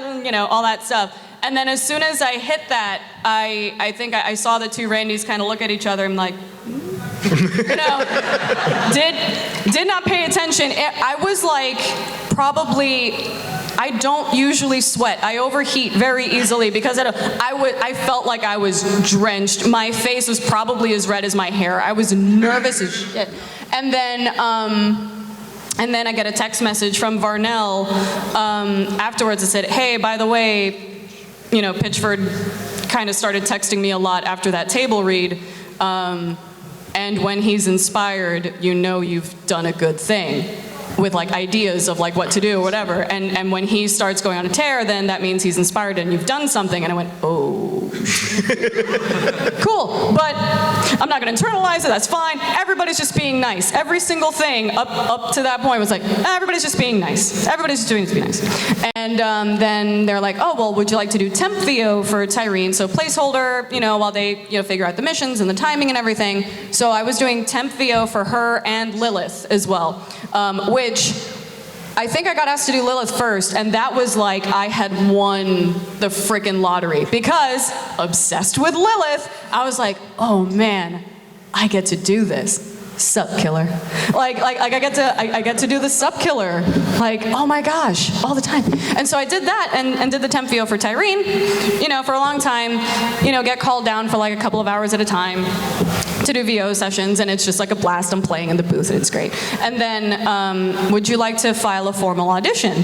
all that stuff. And then as soon as I hit that, I think I saw the two Randys kind of look at each other. I'm like, did not pay attention. I was like, probably, I don't usually sweat. I overheat very easily because I felt like I was drenched. My face was probably as red as my hair. I was nervous as shit. And then I get a text message from Varnell afterwards that said, hey, by the way, Pitchford kind of started texting me a lot after that table read. And when he's inspired, you've done a good thing with like ideas of like what to do or whatever. And when he starts going on a tear, then that means he's inspired and you've done something. And I went, oh, cool. But I'm not going to internalize it. That's fine. Everybody's just being nice. Every single thing up to that point was like, everybody's just being nice. Everybody's just doing to be nice. And then they're like, oh, well, would you like to do temp VO for Tyreen? So placeholder, while they, figure out the missions and the timing and everything. So I was doing temp VO for her and Lilith as well, which I think I got asked to do Lilith first, and that was like I had won the freaking lottery because obsessed with Lilith, I was like, oh man, I get to do this. Sup killer. Like I get to do the sup killer. Like, oh my gosh, all the time. And so I did that and did the temp VO for Tyreen, for a long time, get called down for like a couple of hours at a time to do VO sessions, and it's just like a blast. I'm playing in the booth, and it's great. And then, would you like to file a formal audition?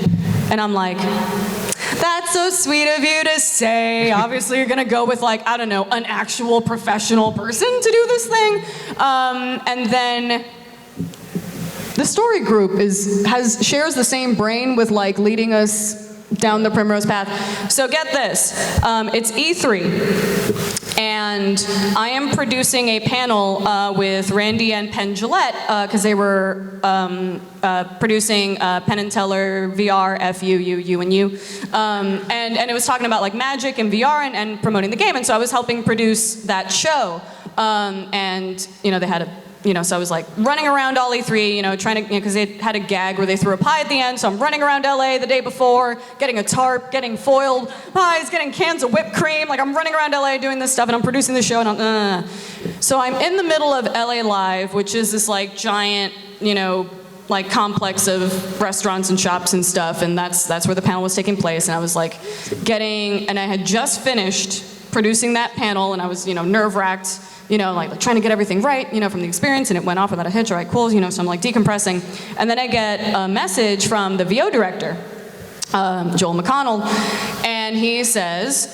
And I'm like, that's so sweet of you to say. Obviously, you're gonna go with like, I don't know, an actual professional person to do this thing. And then the story group shares the same brain with like leading us down the primrose path. So get this, it's E3, and I am producing a panel with Randy and Penn Jillette, because they were producing Penn and Teller VR, FU, U, and U. And it was talking about like magic and VR and promoting the game, and so I was helping produce that show. And, you know, they had a, you know, so I was like running around all E3, you know, trying to, because they had a gag where they threw a pie at the end, so I'm running around LA the day before, getting a tarp, getting foiled pies, getting cans of whipped cream, like I'm running around LA doing this stuff, and I'm producing the show, and I'm, So I'm in the middle of LA Live, which is this like giant, you know, like complex of restaurants and shops and stuff, and that's where the panel was taking place, and I was like and I had just finished producing that panel, and I was, you know, nerve-wracked, you know, like trying to get everything right, you know, from the experience, and it went off without a hitch. All right, cool, you know, so I'm like decompressing. And then I get a message from the VO director, Joel McConnell, and he says,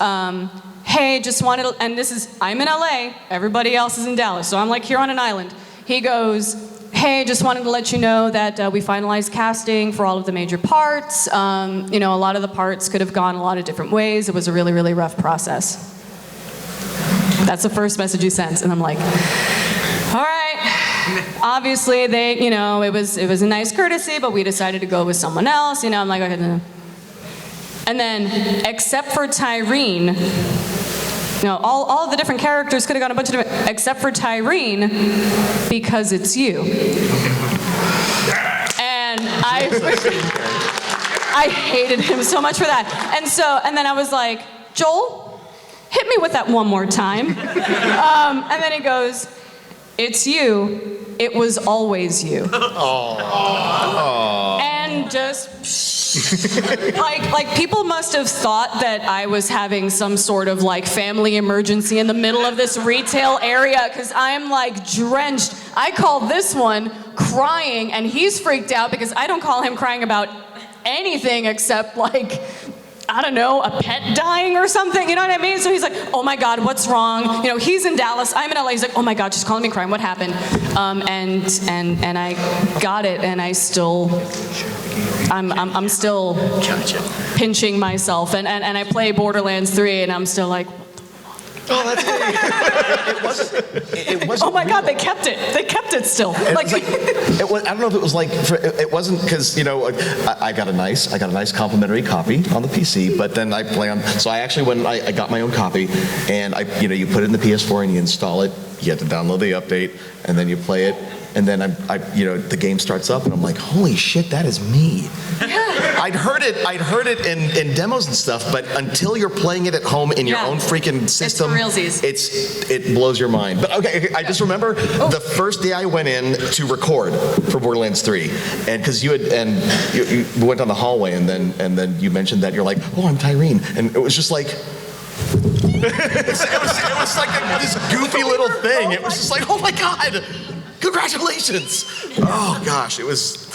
hey, just wanted to, and this is, I'm in LA, everybody else is in Dallas, so I'm like here on an island. He goes, hey, just wanted to let you know that we finalized casting for all of the major parts. You know, a lot of the parts could have gone a lot of different ways. It was a really, really rough process. That's the first message he sends, and I'm like, all right. Obviously, they, you know, it was a nice courtesy, but we decided to go with someone else. You know, I'm like, okay. And then, except for Tyreen, you know, all of the different characters could have gone a bunch of different, except for Tyreen, because it's you. And I hated him so much for that. And then I was like, Joel, hit me with that one more time. And then he goes, it's you. It was always you. And just like people must have thought that I was having some sort of like family emergency in the middle of this retail area, because I'm like drenched. I call this one crying, and he's freaked out because I don't call him crying about anything except like, I don't know, a pet dying or something, you know what I mean? So he's like, oh my God, what's wrong? You know, he's in Dallas, I'm in LA, he's like, oh my God, she's calling me crying, what happened? And I got it, and I'm still pinching myself, and I play Borderlands 3, and I'm still like, oh, that's it wasn't. Oh my God, they kept it. They kept it still. I don't know if it was like, it wasn't because, you know, I got a nice complimentary copy on the PC, but then I play on, so I actually went, I got my own copy, and you put it in the PS4 and you install it, you have to download the update, and then you play it, and then the game starts up, and I'm like, holy shit, that is me. I'd heard it in demos and stuff, but until you're playing it at home in your own freaking system, it blows your mind. But okay, I just remember the first day I went in to record for Borderlands 3, and because you went down the hallway, and then you mentioned that you're like, oh, I'm Tyreen, and it was just like. it was like this goofy little thing. It was just like, oh my God, congratulations. Oh gosh, it was.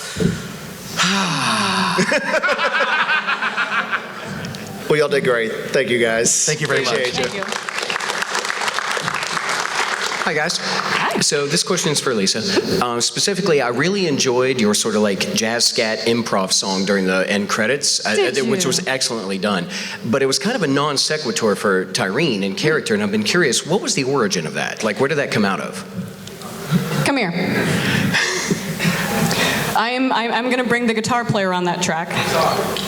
Well, y'all did great. Thank you, guys. Thank you very much. Appreciate you. Hi, guys. Hi. So this question is for Lisa. Specifically, I really enjoyed your sort of like jazz scat improv song during the end credits, which was excellently done. But it was kind of a non sequitur for Tyreen in character, and I've been curious, what was the origin of that? Like, where did that come out of? Come here. I'm going to bring the guitar player on that track.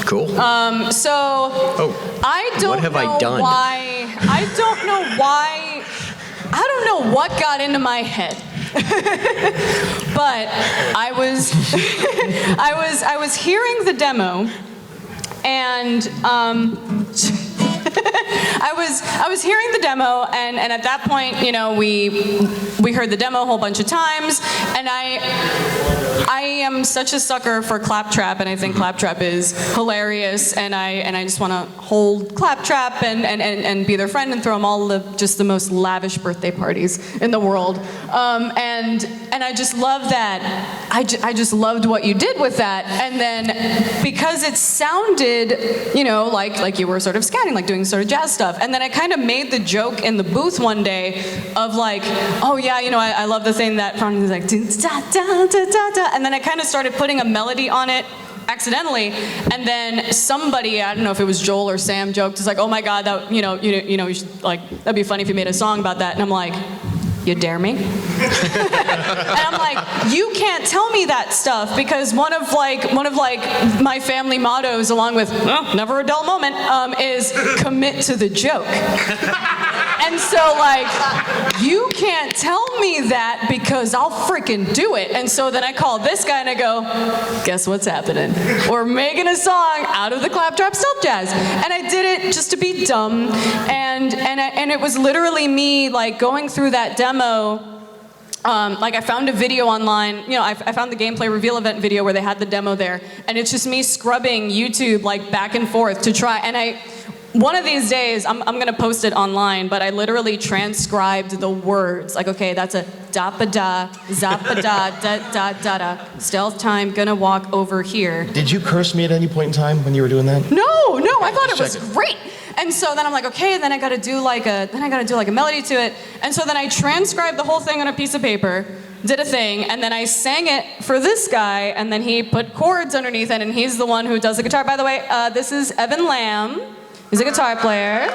Cool. I don't what have I done? I don't know what got into my head. But I was hearing the demo, and I was hearing the demo, and at that point, you know, we heard the demo a whole bunch of times, and I am such a sucker for Claptrap, and I think Claptrap is hilarious, and I just want to hold Claptrap and be their friend and throw them all the most lavish birthday parties in the world, and I just love that. I just loved what you did with that, and then because it sounded, you know, like you were sort of scatting, like doing sort of jazz stuff, and then I kind of made the joke in the booth one day of like, oh yeah, you know, I love the thing that from like da da da da da, and then I kind of started putting a melody on it accidentally, and then somebody, I don't know if it was Joel or Sam, joked, it's like, oh my God, that, you should, like, that'd be funny if you made a song about that. And I'm like, you dare me? And I'm like, you can't tell me that stuff, because one of my family mottos, along with never a dull moment, is commit to the joke. And so, like, you can't tell me that, because I'll freaking do it. And so then I call this guy and I go, guess what's happening? We're making a song out of the Claptrap Stealth Jazz. And I did it just to be dumb. And it was literally me, like, going through that demo. Like, I found a video online, I found the gameplay reveal event video where they had the demo there, and it's just me scrubbing YouTube, like, back and forth to try, and one of these days, I'm gonna post it online, but I literally transcribed the words, like, okay, that's a da-ba-da, zap-a-da, da-da-da-da, stealth time, gonna walk over here. Did you curse me at any point in time when you were doing that? No, I thought it was great. And so then I'm like, okay, then I gotta do like a melody to it. And so then I transcribed the whole thing on a piece of paper, did a thing, and then I sang it for this guy, and then he put chords underneath it, and he's the one who does the guitar. By the way, this is Evan Lamb. He's a guitar player.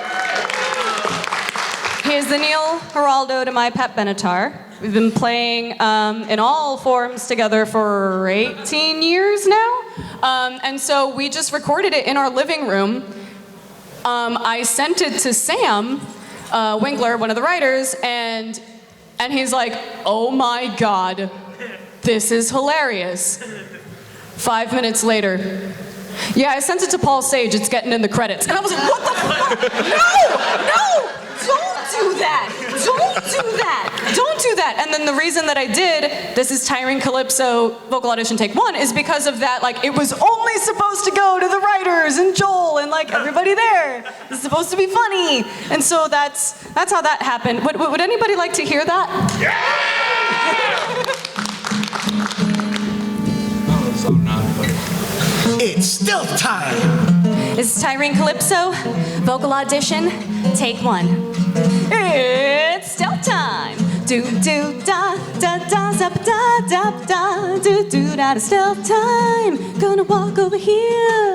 He is the Neil Geraldo to my Pep Benatar. We've been playing in all forms together for 18 years now. And so we just recorded it in our living room. I sent it to Sam Winkler, one of the writers, and he's like, oh my God, this is hilarious. 5 minutes later, yeah, I sent it to Paul Sage, it's getting in the credits. And I was like, what the fuck? No, don't do that. Don't do that. And then the reason that I did, this is Tyreen Calypso vocal audition take 1, is because of that, like, it was only supposed to go to the writers and Joel and, like, everybody there. It's supposed to be funny. And so that's how that happened. Would anybody like to hear that? It's stealth time! This is Tyreen Calypso, vocal audition, take 1. It's stealth time! Do do da da da zap da da da do do da stealth time. Gonna walk over here,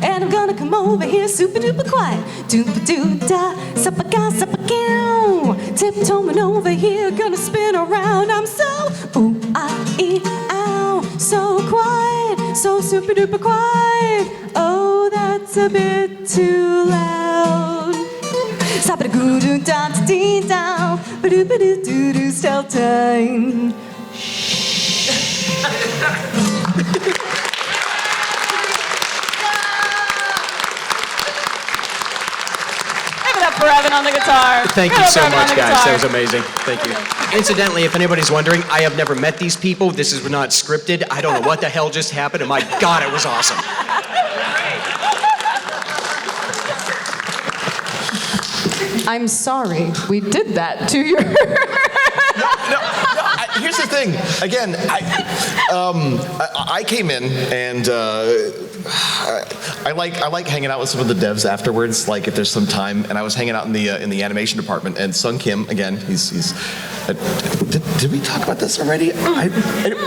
and I'm gonna come over here super duper quiet. Do do da sappa ga gow. Tiptoeing over here, gonna spin around. I'm so ooh ah ee ow, so quiet, so super duper quiet. Oh, that's a bit too loud. Sappa goo doo da dee down, ba doo doo doo stealth time. For Evan on the guitar. Thank you so much, guys. That was amazing. Thank you. Incidentally, if anybody's wondering, I have never met these people. This is not scripted. I don't know what the hell just happened, and my God, it was awesome. I'm sorry we did that to your... Here's the thing. Again, I came in and I like hanging out with some of the devs afterwards. Like if there's some time, and I was hanging out in the animation department, and Sung Kim again. He's did we talk about this already?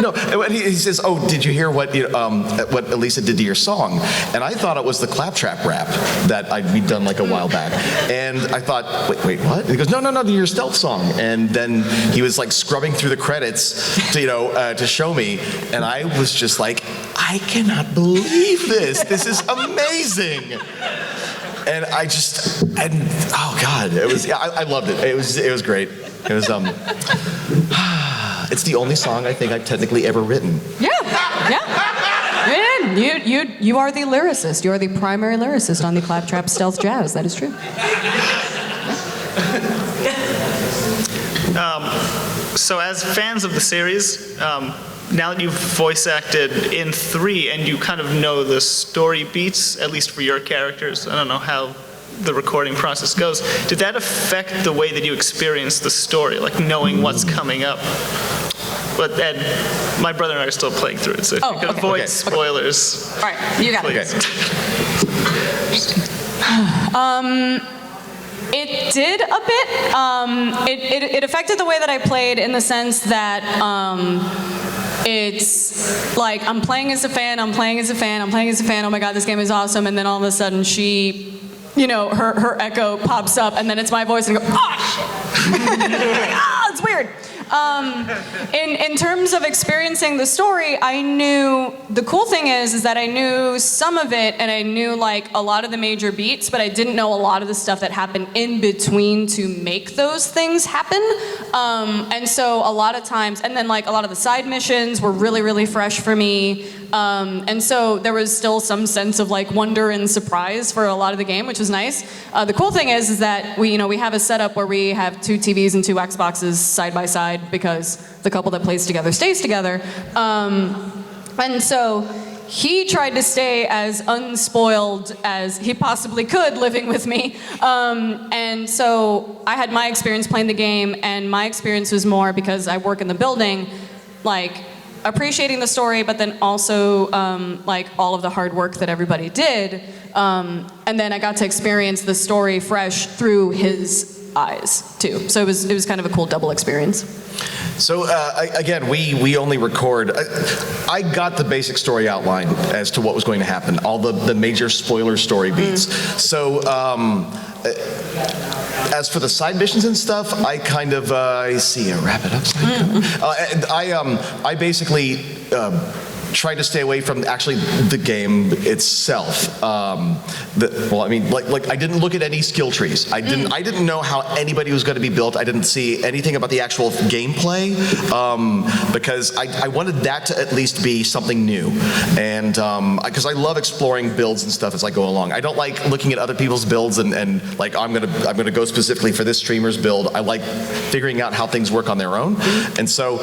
No. He says, "Oh, did you hear what Elisa did to your song?" And I thought it was the Claptrap rap that we'd done like a while back. And I thought, wait, what? And he goes, no, to your stealth song. And then he was like scrubbing through the credits to show me, and I was just like, I cannot believe this. This is amazing. And oh God, it was. I loved it. It was great. It was it's the only song I think I've technically ever written. Yeah. You are the lyricist. You are the primary lyricist on the Claptrap Stealth Jazz. That is true. So as fans of the series, now that you've voice acted in 3 and you kind of know the story beats, at least for your characters, I don't know how the recording process goes, did that affect the way that you experience the story, like knowing what's coming up? But Ed, my brother and I are still playing through it, so if you could avoid spoilers. All right, you got it. It did a bit. It affected the way that I played in the sense that it's like I'm playing as a fan, oh my god, this game is awesome, and then all of a sudden she, her echo pops up, and then it's my voice, and I go, oh shit! It's weird. In terms of experiencing the story, I knew, the cool thing is that I knew some of it, and I knew like a lot of the major beats, but I didn't know a lot of the stuff that happened in between to make those things happen. And so a lot of times, and then like a lot of the side missions were really, really fresh for me. And so there was still some sense of like wonder and surprise for a lot of the game, which was nice. The cool thing is that we have a setup where we have 2 TVs and 2 Xboxes side by side because the couple that plays together stays together. And so he tried to stay as unspoiled as he possibly could living with me. And so I had my experience playing the game, and my experience was more because I work in the building, like appreciating the story, but then also like all of the hard work that everybody did. And then I got to experience the story fresh through his eyes too. So it was kind of a cool double experience. So again, we only record. I got the basic story outline as to what was going to happen, all the major spoiler story beats. So as for the side missions and stuff, I kind of I see a rabbit upside down. I basically tried to stay away from actually the game itself. I didn't look at any skill trees. I didn't know how anybody was going to be built. I didn't see anything about the actual gameplay because I wanted that to at least be something new, and because I love exploring builds and stuff as I go along. I don't like looking at other people's builds and like I'm gonna go specifically for this streamer's build. I like figuring out how things work on their own, and so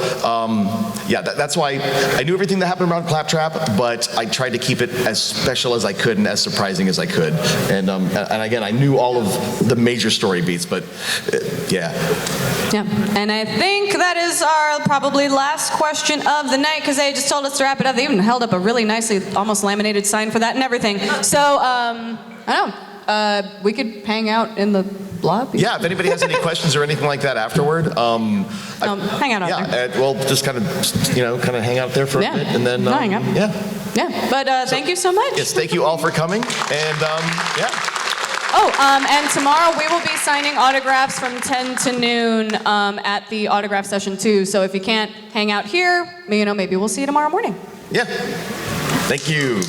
that's why I knew everything that happened around Claptrap, but I tried to keep it as special as I could and as surprising as I could. And again, I knew all of the major story beats, but yeah. Yeah, and I think that is our probably last question of the night, because they just told us to wrap it up. They even held up a really nicely, almost laminated sign for that and everything. So, I don't know, we could hang out in the lobby. Yeah, if anybody has any questions or anything like that afterward, hang out out there. We'll just kind of hang out there for a bit, and then hang out. Yeah, but thank you so much. Yes, thank you all for coming, and yeah. And tomorrow we will be signing autographs from 10 to noon at the autograph session too. So if you can't hang out here, maybe we'll see you tomorrow morning. Yeah. Thank you.